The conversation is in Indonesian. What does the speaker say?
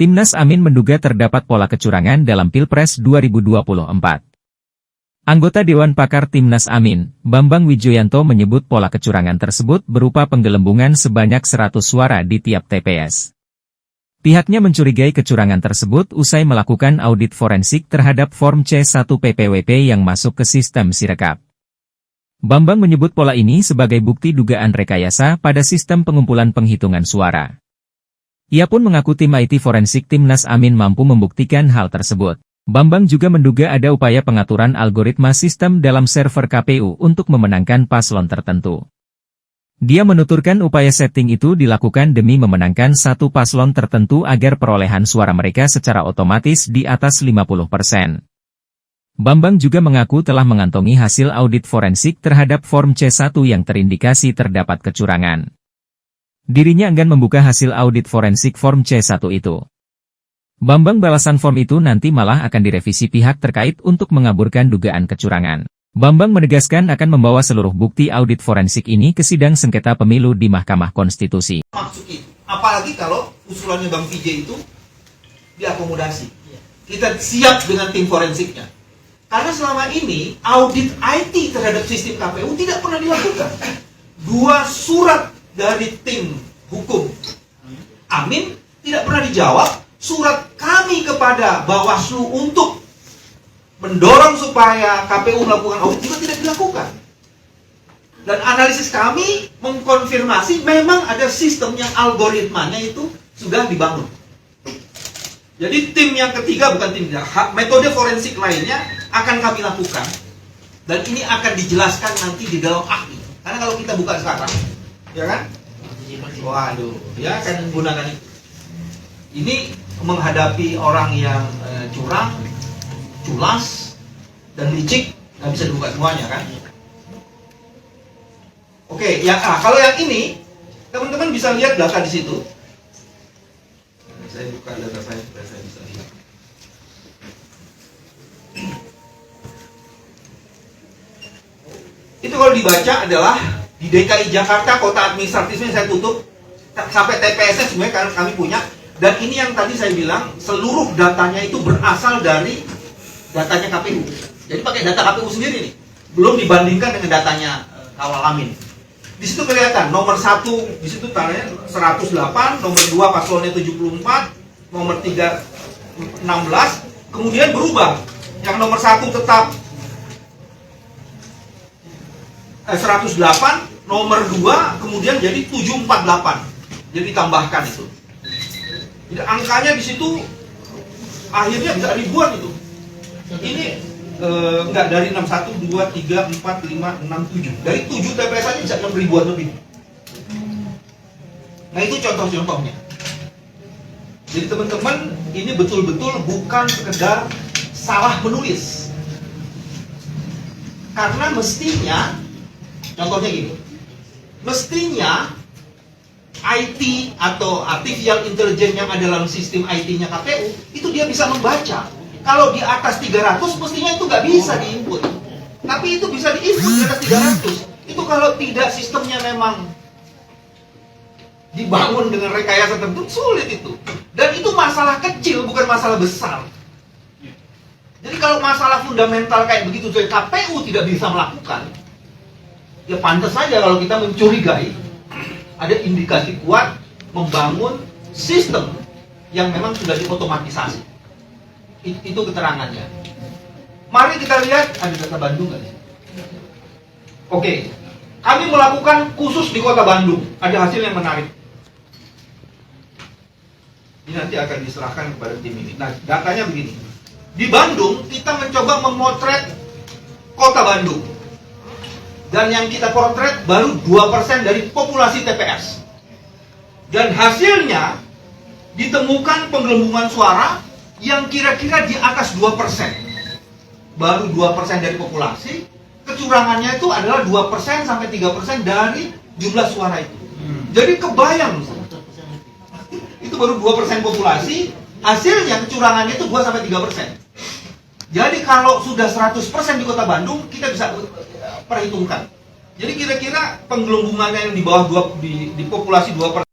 Timnas Amin menduga terdapat pola kecurangan dalam Pilpres 2024. Anggota Dewan Pakar Timnas Amin, Bambang Wijoyanto menyebut pola kecurangan tersebut berupa penggelembungan sebanyak 100 suara di tiap TPS. Pihaknya mencurigai kecurangan tersebut usai melakukan audit forensik terhadap form C1 PPWP yang masuk ke sistem Sirekap. Bambang menyebut pola ini sebagai bukti dugaan rekayasa pada sistem pengumpulan penghitungan suara. Ia pun mengaku tim IT forensik Timnas Amin mampu membuktikan hal tersebut. Bambang juga menduga ada upaya pengaturan algoritma sistem dalam server KPU untuk memenangkan paslon tertentu. Dia menuturkan upaya setting itu dilakukan demi memenangkan satu paslon tertentu agar perolehan suara mereka secara otomatis di atas 50%. Bambang juga mengaku telah mengantongi hasil audit forensik terhadap form C1 yang terindikasi terdapat kecurangan. Dirinya enggan membuka hasil audit forensik form C1 itu. Bambang balasan form itu nanti malah akan direvisi pihak terkait untuk mengaburkan dugaan kecurangan. Bambang menegaskan akan membawa seluruh bukti audit forensik ini ke sidang sengketa pemilu di Mahkamah Konstitusi. Maksud itu, apalagi kalau usulannya Bang PJ itu diakomodasi. Kita siap dengan tim forensiknya. Karena selama ini audit IT terhadap sistem KPU tidak pernah dilakukan. 2 surat dari tim hukum Amin tidak pernah dijawab. Surat kami kepada Bawaslu untuk mendorong supaya KPU melakukan audit juga tidak dilakukan. Dan analisis kami mengkonfirmasi memang ada sistem yang algoritmanya itu sudah dibangun. Jadi tim yang ketiga bukan tim metode forensik lainnya akan kami lakukan. Dan ini akan dijelaskan nanti di dalam ahli. Karena kalau kita buka sekarang, ya kan? Waduh, ya akan menggunakan itu. Ini menghadapi orang yang curang, culas, dan licik, nggak bisa dibuka semuanya kan? Oke, kalau yang ini, teman-teman bisa lihat data di situ. Saya buka data saya supaya saya bisa lihat. Itu kalau dibaca adalah di DKI Jakarta, kota administratifnya saya tutup, sampai TPS-nya sebenarnya kami punya. Dan ini yang tadi saya bilang, seluruh datanya itu berasal dari datanya KPU. Jadi pakai data KPU sendiri nih, belum dibandingkan dengan datanya Kawal Amin. Di situ kelihatan, nomor 1, di situ tandanya 108, nomor 2 paslonnya 74, nomor 3 16, kemudian berubah. Yang nomor 1 tetap 108, nomor 2 kemudian jadi 748. Jadi ditambahkan itu. Jadi angkanya di situ akhirnya bisa ribuan itu. Ini enggak dari 61, 2, 3, 4, 5, 6, 7. Dari 7 TPS aja bisa 6 ribuan lebih. Nah itu contoh-contohnya. Jadi teman-teman, ini betul-betul bukan sekedar salah menulis. Karena mestinya, contohnya gini, mestinya IT atau artificial intelligence yang ada dalam sistem IT-nya KPU, itu dia bisa membaca. Kalau di atas 300, mestinya itu nggak bisa diinput. Tapi itu bisa diinput di atas 300. Itu kalau tidak sistemnya memang dibangun dengan rekayasa tertentu, sulit itu. Dan itu masalah kecil, bukan masalah besar. Jadi kalau masalah fundamental kayak begitu, KPU tidak bisa melakukan, ya pantas saja kalau kita mencurigai ada indikasi kuat membangun sistem yang memang sudah diotomatisasi. Itu keterangannya. Mari kita lihat, ada data Bandung nggak sih? Oke, kami melakukan khusus di kota Bandung. Ada hasil yang menarik. Ini nanti akan diserahkan kepada tim ini. Nah, datanya begini. Di Bandung, kita mencoba memotret kota Bandung. Dan yang kita potret baru 2% dari populasi TPS. Dan hasilnya ditemukan penggelembungan suara yang kira-kira di atas 2%. Baru 2% dari populasi. Kecurangannya itu adalah 2% sampai 3% dari jumlah suara itu. Jadi kebayang. Itu baru 2% populasi. Hasilnya kecurangannya itu 2 sampai 3%. Jadi kalau sudah 100% di kota Bandung, kita bisa perhitungkan. Jadi kira-kira penggelembungannya yang di bawah di populasi 2%